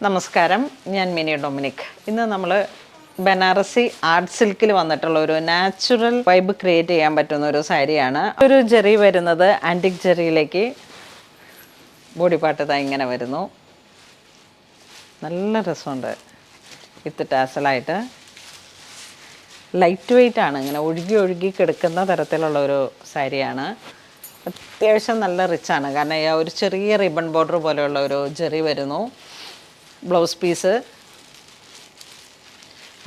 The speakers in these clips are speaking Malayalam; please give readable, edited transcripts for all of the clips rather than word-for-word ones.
നമസ്കാരം, ഞാൻ മിനി ഡൊമിനിക്. ഇന്ന് നമ്മൾ ബനാറസി ആർട്ട് സിൽക്കിൽ വന്നിട്ടുള്ള ഒരു നാച്ചുറൽ വൈബ് ക്രിയേറ്റ് ചെയ്യാൻ പറ്റുന്ന ഒരു സാരിയാണ്. ഒരു ജെറി വരുന്നത് ആൻറ്റിക് ജെറിയിലേക്ക് ബോഡി പാർട്ട് ഇതാ ഇങ്ങനെ വരുന്നു. നല്ല രസമുണ്ട്. വിത്ത് ടാസലായിട്ട് ലൈറ്റ് വെയ്റ്റ് ആണ്. ഇങ്ങനെ ഒഴുകി ഒഴുകി കിടക്കുന്ന തരത്തിലുള്ള ഒരു സാരിയാണ്. അത്യാവശ്യം നല്ല റിച്ചാണ്. കാരണം ഒരു ചെറിയ റിബൺ ബോർഡർ പോലെയുള്ള ഒരു ജെറി വരുന്നു. ബ്ലൗസ് പീസ്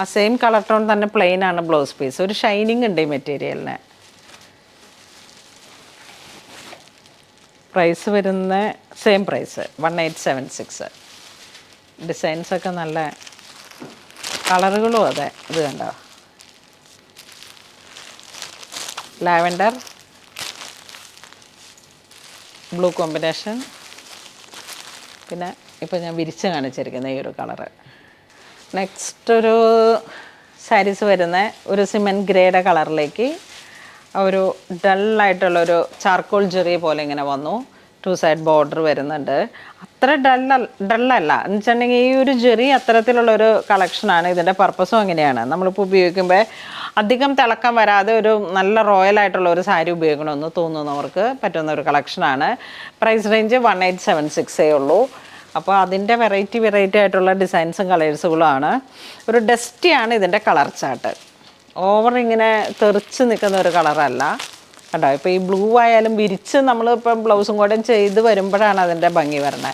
ആ സെയിം കളർ ടോൺ തന്നെ പ്ലെയിൻ ആണ് ബ്ലൗസ് പീസ്. ഒരു ഷൈനിങ് ഉണ്ട് ഈ മെറ്റീരിയലിന്. പ്രൈസ് വരുന്ന സെയിം പ്രൈസ് 1876. ഡിസൈൻസൊക്കെ നല്ല കളറുകളും അതെ. ഇത് കണ്ടോ, ലാവൻഡർ ബ്ലൂ കോമ്പിനേഷൻ. പിന്നെ ഇപ്പോൾ ഞാൻ വിരിച്ച് കാണിച്ചിരിക്കുന്ന ഈ ഒരു കളറ്. നെക്സ്റ്റ് ഒരു സാരീസ് വരുന്ന ഒരു സിമെൻറ്റ് ഗ്രേയുടെ കളറിലേക്ക് ഒരു ഡള്ളായിട്ടുള്ളൊരു ചാർക്കോൾ ജെറി പോലെ ഇങ്ങനെ വന്നു. 2 സൈഡ് ബോർഡർ വരുന്നുണ്ട്. അത്ര ഡള്ളല്ല എന്ന് വെച്ചിട്ടുണ്ടെങ്കിൽ ഈ ഒരു ജെറി അത്തരത്തിലുള്ളൊരു കളക്ഷനാണ്. ഇതിൻ്റെ പർപ്പസും അങ്ങനെയാണ്. നമ്മളിപ്പോൾ ഉപയോഗിക്കുമ്പോൾ അധികം തിളക്കം വരാതെ ഒരു നല്ല റോയലായിട്ടുള്ള ഒരു സാരി ഉപയോഗിക്കണമെന്ന് തോന്നുന്നവർക്ക് പറ്റുന്ന ഒരു കളക്ഷനാണ്. പ്രൈസ് റേഞ്ച് 1876 ഉള്ളൂ. അപ്പോൾ അതിൻ്റെ വെറൈറ്റി ആയിട്ടുള്ള ഡിസൈൻസും കളേഴ്സുകളുമാണ്. ഒരു ഡസ്റ്റിയാണ് ഇതിൻ്റെ കളർ ചാർട്ട്. ഓവർ ഇങ്ങനെ തെറിച്ച് നിൽക്കുന്ന ഒരു കളറല്ല കേട്ടോ. ഇപ്പോൾ ഈ ബ്ലൂ ആയാലും വിരിച്ച് നമ്മളിപ്പം ബ്ലൗസും കൂടെ ചെയ്ത് വരുമ്പോഴാണ് അതിൻ്റെ ഭംഗി വരണേ.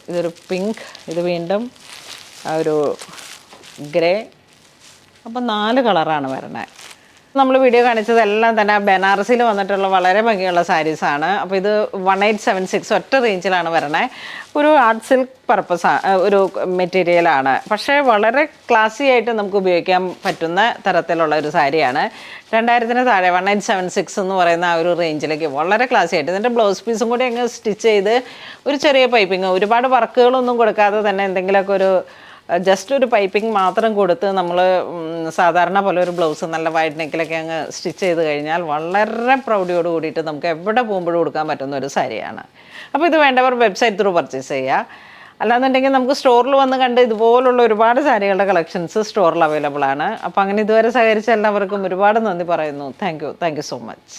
ഇതൊരു പിങ്ക്, ഇത് വീണ്ടും ഒരു ഗ്രേ. അപ്പോൾ 4 കളറാണ് വരണേ. നമ്മൾ വീഡിയോ കാണിച്ചതെല്ലാം തന്നെ ബനാറസിയിൽ വന്നിട്ടുള്ള വളരെ ഭംഗിയുള്ള സാരീസാണ്. അപ്പോൾ ഇത് 1876 ഒറ്റ റേഞ്ചിലാണ് വരണേ. ഒരു ആർട്ട് സിൽക്ക് ഒരു മെറ്റീരിയലാണ്. പക്ഷേ വളരെ ക്ലാസി ആയിട്ട് നമുക്ക് ഉപയോഗിക്കാൻ പറ്റുന്ന തരത്തിലുള്ള ഒരു സാരിയാണ്. 2000-ന് താഴെ 1876 എന്ന് പറയുന്ന ആ ഒരു റേഞ്ചിലേക്ക് വളരെ ക്ലാസി ആയിട്ട് ഇതിൻ്റെ ബ്ലൗസ് പീസും കൂടി അങ്ങ് സ്റ്റിച്ച് ചെയ്ത് ഒരു ചെറിയ പൈപ്പിങ്, ഒരുപാട് വർക്കുകളൊന്നും കൊടുക്കാതെ തന്നെ എന്തെങ്കിലുമൊക്കെ ഒരു ജസ്റ്റ് ഒരു പൈപ്പിംഗ് മാത്രം കൊടുത്ത് നമ്മൾ സാധാരണ പോലെ ഒരു ബ്ലൗസ് നല്ല വൈഡ് നെക്കിലൊക്കെ അങ്ങ് സ്റ്റിച്ച് ചെയ്ത് കഴിഞ്ഞാൽ വളരെ പ്രൗഡിയോട് കൂടിയിട്ട് നമുക്ക് എവിടെ പോകുമ്പോഴും കൊടുക്കാൻ പറ്റുന്ന ഒരു സാരിയാണ്. അപ്പോൾ ഇത് വേണ്ടവർ വെബ്സൈറ്റ് ത്രൂ പർച്ചേസ് ചെയ്യുക. അല്ലാന്നുണ്ടെങ്കിൽ നമുക്ക് സ്റ്റോറിൽ വന്ന് കണ്ട് ഇതുപോലുള്ള ഒരുപാട് സാരികളുടെ കളക്ഷൻസ് സ്റ്റോറിൽ അവൈലബിൾ ആണ്. അപ്പോൾ അങ്ങനെ ഇതുവരെ സഹകരിച്ച എല്ലാവർക്കും ഒരുപാട് നന്ദി പറയുന്നു. Thank you so much.